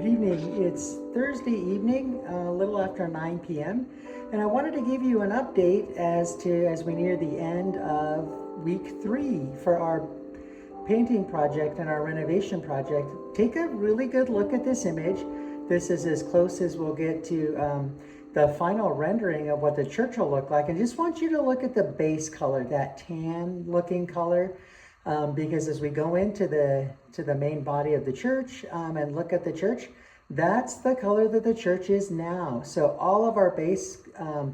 Good evening. It's Thursday evening, a little after 9 p.m. And I wanted to give you an update as we near the end of week 3 for our painting project and our renovation project. Take a really good look at this image. This is as close as we'll get to the final rendering of what the church will look like. I just want you to look at the base color, that tan looking color. Because as we go into the main body of the church and look at the church, that's the color that the church is now. So all of our base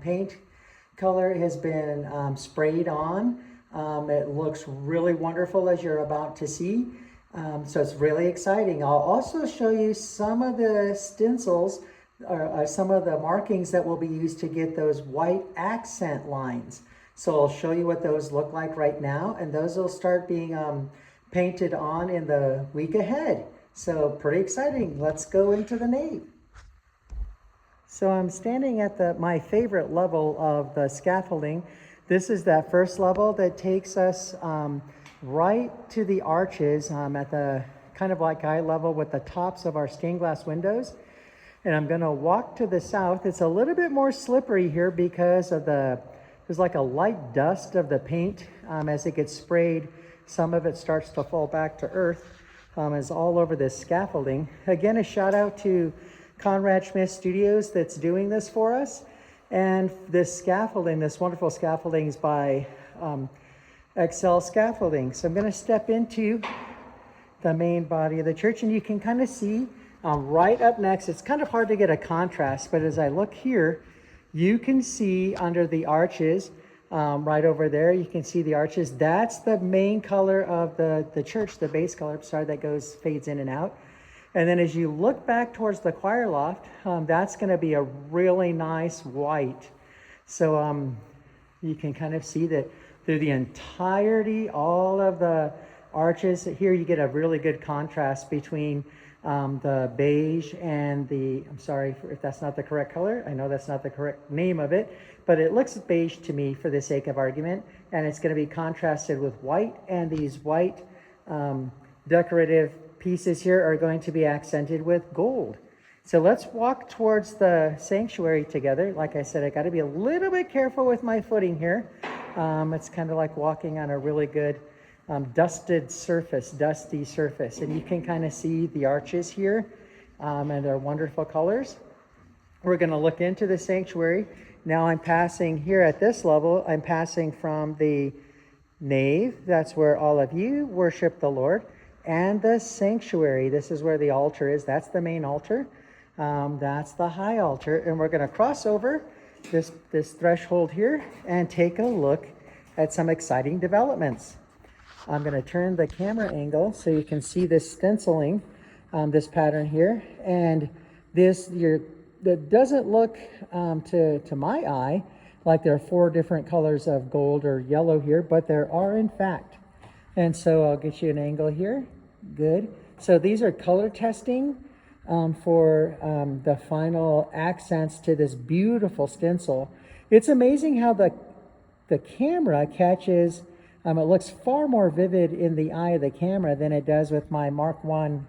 paint color has been sprayed on. It looks really wonderful, as you're about to see. So it's really exciting. I'll also show you some of the stencils or some of the markings that will be used to get those white accent lines. So I'll show you what those look like right now, and those will start being painted on in the week ahead. So pretty exciting. Let's go into the nave. So I'm standing at my favorite level of the scaffolding. This is that first level that takes us right to the arches at the kind of like eye level with the tops of our stained glass windows. And I'm going to walk to the south. It's a little bit more slippery here because of there's like a light dust of the paint as it gets sprayed. Some of it starts to fall back to earth as all over this scaffolding. Again, a shout out to Conrad Schmidt Studios that's doing this for us. And this scaffolding, this wonderful scaffolding is by Excel Scaffolding. So I'm going to step into the main body of the church, and you can kind of see right up next, it's kind of hard to get a contrast, but as I look here, you can see under the arches, right over there, you can see the arches. That's the main color of the church, the base color, sorry, that fades in and out. And then as you look back towards the choir loft, that's going to be a really nice white. So you can kind of see that through the entirety, all of the arches. Here you get a really good contrast between the beige and I'm sorry if that's not the correct color. I know that's not the correct name of it, but it looks beige to me for the sake of argument. And it's going to be contrasted with white, and these white decorative pieces here are going to be accented with gold. So let's walk towards the sanctuary together. Like I said, I got to be a little bit careful with my footing here. It's kind of like walking on a really good dusty surface, and you can kind of see the arches here and their wonderful colors. We're going to look into the sanctuary. Now I'm passing here at this level, I'm passing from the nave, that's where all of you worship the Lord, and the sanctuary. This is where the altar is. That's the main altar. That's the high altar, and we're going to cross over this threshold here and take a look at some exciting developments. I'm going to turn the camera angle so you can see this stenciling, this pattern here. And that doesn't look to my eye like there are 4 different colors of gold or yellow here, but there are in fact. And so I'll get you an angle here. Good. So these are color testing for the final accents to this beautiful stencil. It's amazing how the camera catches. It looks far more vivid in the eye of the camera than it does with my Mark I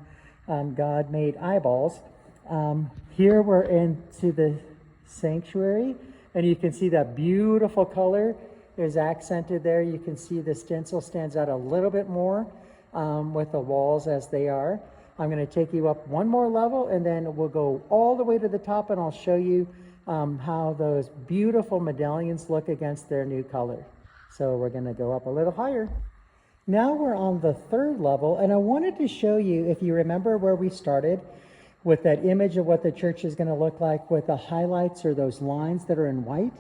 God-made eyeballs. Here we're into the sanctuary, and you can see that beautiful color is accented there. You can see the stencil stands out a little bit more with the walls as they are. I'm going to take you up one more level, and then we'll go all the way to the top, and I'll show you how those beautiful medallions look against their new color. So we're going to go up a little higher. Now we're on the 3rd level, and I wanted to show you, if you remember where we started with that image of what the church is going to look like with the highlights or those lines that are in white.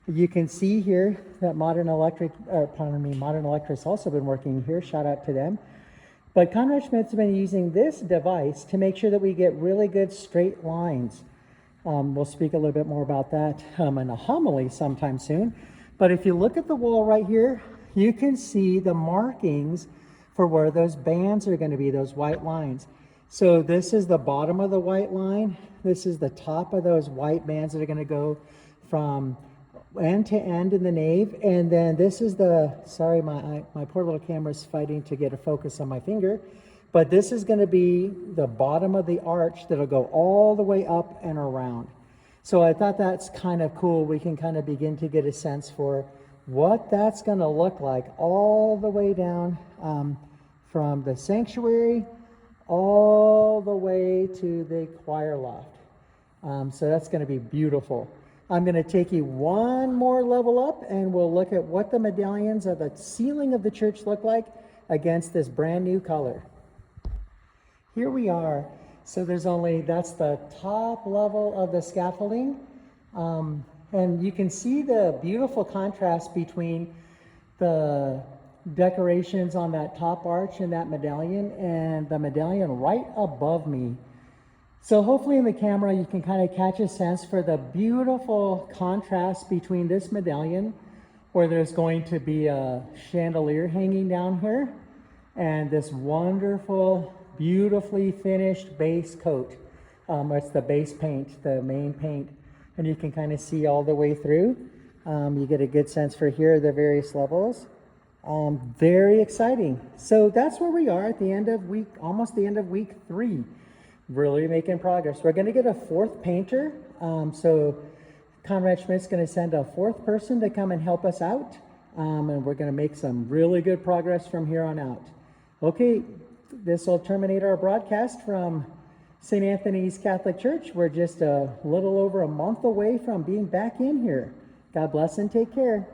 You can see here that Modern Electric's also been working here. Shout out to them. But Conrad Schmidt's been using this device to make sure that we get really good straight lines. We'll speak a little bit more about that in a homily sometime soon. But if you look at the wall right here, you can see the markings for where those bands are going to be, those white lines. So this is the bottom of the white line. This is the top of those white bands that are going to go from end to end in the nave. And then this is sorry, my poor little camera's fighting to get a focus on my finger. But this is going to be the bottom of the arch that'll go all the way up and around. So I thought that's kind of cool. We can kind of begin to get a sense for what that's going to look like all the way down from the sanctuary all the way to the choir loft. So that's going to be beautiful. I'm going to take you one more level up and we'll look at what the medallions of the ceiling of the church look like against this brand new color. Here we are. So that's the top level of the scaffolding. And you can see the beautiful contrast between the decorations on that top arch and that medallion and the medallion right above me. So hopefully in the camera you can kind of catch a sense for the beautiful contrast between this medallion, where there's going to be a chandelier hanging down here, and this wonderful, beautifully finished base coat. It's the base paint, the main paint, and you can kind of see all the way through. You get a good sense for here the various levels. Very exciting. So that's where we are at the end of almost the end of week 3. Really making progress. We're going to get a 4th painter. So Conrad Schmidt's going to send a 4th person to come and help us out. And we're going to make some really good progress from here on out. Okay, this will terminate our broadcast from St. Anthony's Catholic Church. We're just a little over a month away from being back in here. God bless and take care.